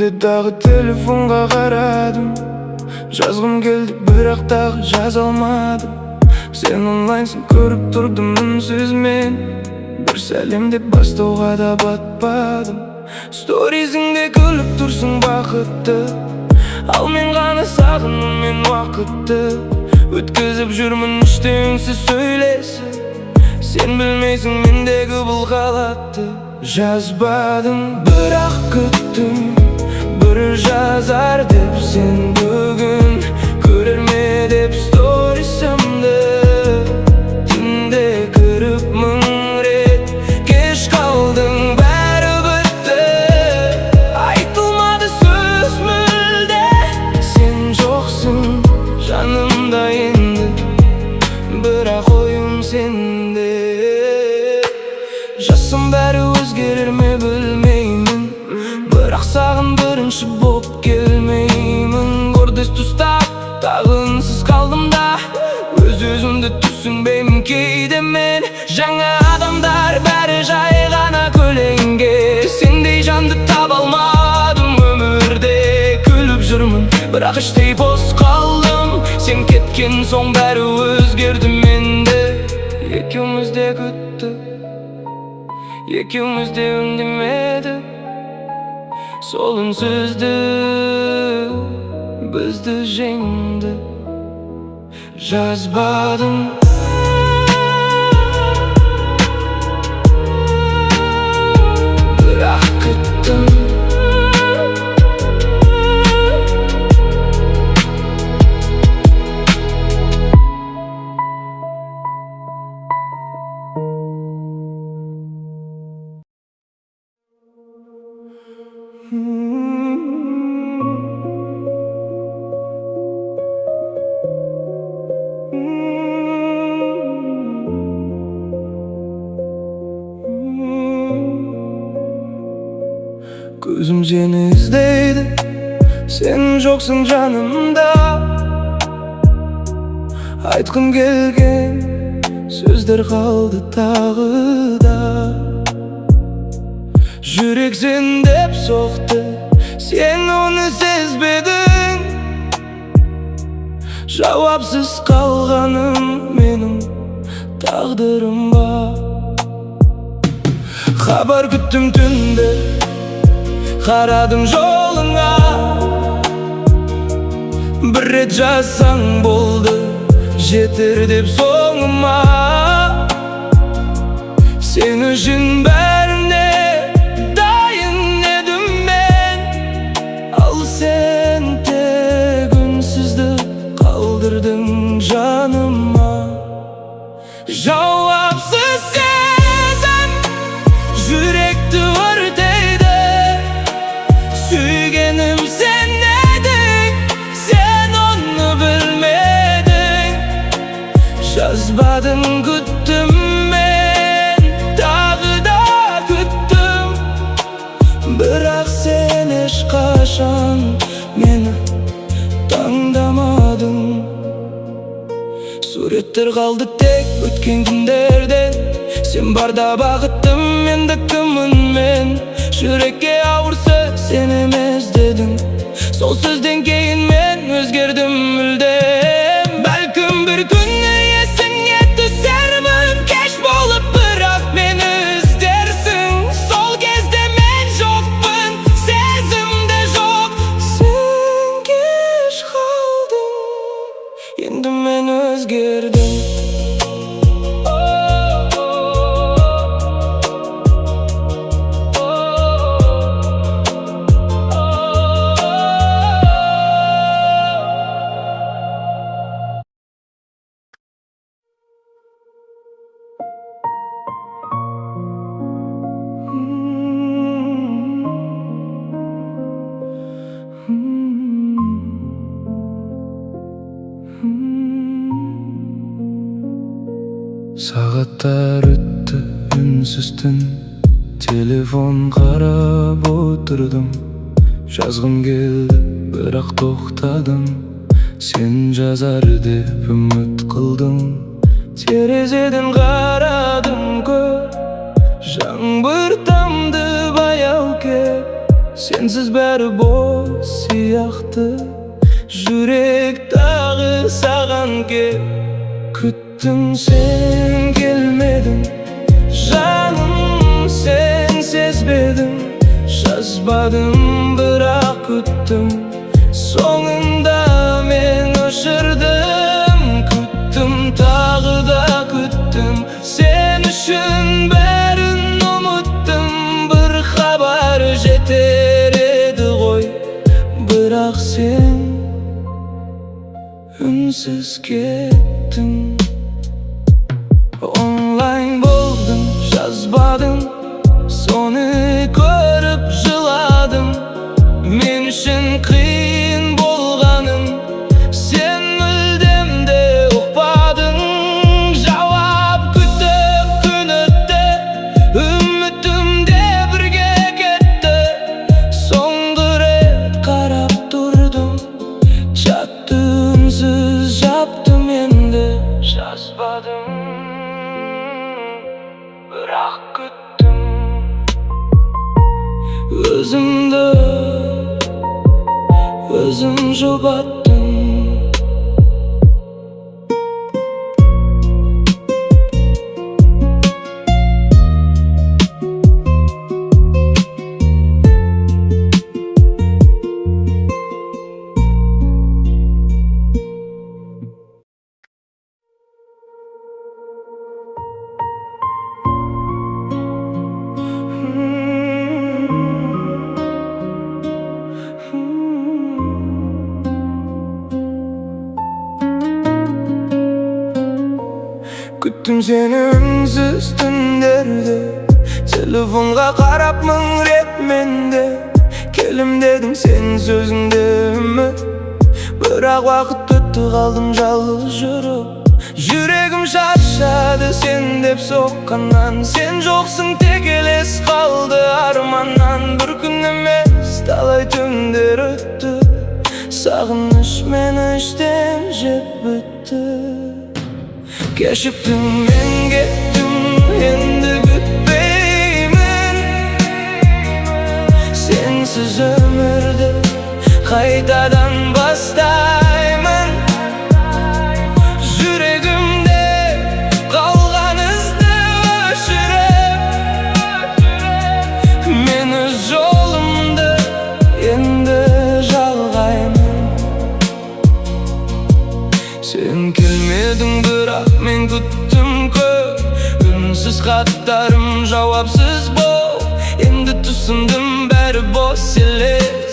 Дағы телефонға қарадым, жазғым келді бірақ тағы жаза алмадым. Сен онлайнсың көріп тұрдым үнсіз мен, бір сәлем деп бастауға да батпадым. Сторизіңде күліп тұрсың бақытты, ал мен ғана сағынумен уақытты өткізіп жүрмін іште үнсіз сөйлесіп. Сен білмейсің мендегі бұл халатты. Жазбадым бірақ күттім, бір жазар деп сен бүгін, көрер ме деп сторисімді. Түнде кіріп мың рет кеш қалдың, бәрі бітті, айтылмады сөз мүлде. Сен жоқсың жанымда енді, бірақ ойым сенде. Жасым бәрі өзгерер ме білмеймін, бірақ саған бірінші боп келмеймін. Көрдес тұстап тағы үнсіз қалдым да, өз-өзімді түсінбеймін кейде мен. Жаңа адамдар бәрі жай ғана көлеңге, сендей жанды таба алмадым өмірде. Күліп жүрмін бірақ іштей бос қалдым, сен кеткен соң бәрі өзгерді менде. Екеуміз де күттік, екеуміз де үндемеді, сол үнсізді бізді жеңді. Жазбадым бірақ күттім. Көзім сені іздейді, сен жоқсың жанымда. Айтқым келген сөздер қалды тағы да. Жүрек сен деп соқты, сен оны сезбедің. Жауапсыз қалғаным менің тағдырым ба. Хабар күттім түнде, қарадым жолыңа. Бір рет жазсаң болды, жетер деп соңыма. Сен үшін бәріне дайын едім мен, ал сен тек үнсізді қалдырдың жаныма. Жауапсыз сезім жүректі өртейді, сүйгенім сен едің, сен оны білмедің. Жазбадың күттім мен, тағы да күттім, бірақ сен ешқашан мені таңдамадың. Суреттер қалды тек өткен күндерден, сен барда бақыттым, менді кіммін мен. Жүрекке ауыр сөз сен емес дедің, сол сөзден кейін мен өзгердім мүлдем. Бәлкім бір күні есіңе түсермін, кеш болып бірақ мені іздерсің. Сол кезде мен жоқпын, сезімде жоқ. Сен кеш қалдың, енді мен өзгердім. Сағаттар өтті үнсіз түн, телефон қарап отырдым. Жазғым келді бірақ тоқтадым, сен жазар деп үміт қылдым. Терезеден қарадым көр, жаңбыр тамды баяу кеп. sensiz bäri boş siyahtı. Jürek dağı sagan gel. Küttüm sen gelmedin, canım sen sezbedin. Жазбадым бірақ күттім, соңында мен өшірдім. Күттім тағы да күттім, sen үшін бәрін ұмыттым. Бір хабар жетер еді ғой, бірақ сен үнсіз кеттің. Онлайн болдың, жазбадың, соны көріп жыладым. Мен үшін қиын болғанын сен мүлдем де ұқпадың. Жауап күтіп күн өтті, үмітім де бірге кетті. Соңғы рет қарап тұрдым, чатты үнсіз жаптым енді. Жазбадым, бірақ күттім. Өзімді өзім жұбаттым. Күттім сені үнсіз түндерде, телефонға қарап мың рет менде. Келім дедің сен сөзіңде үміт, бірақ уақыт өтті қалдым жалғыз жүріп. Жүрегім шаршады сен деп соққаннан, сен жоқсың тек елес қалды арманнан. Бір күн емес талай түндер өтті, сағыныш мені іштен жеп бітті. Кешіктім мен кеттім, енді күтпеймін. Сенсіз өмірді қайтадан бастаймын. Жүрегімде қалған ізді өшіріп, мен өз жолымды енді жалғаймын. Сен келмедің бірақ мен күттім көп, үнсіз хаттарым жауапсыз бол. Енді түсіндім бәрі бос елес,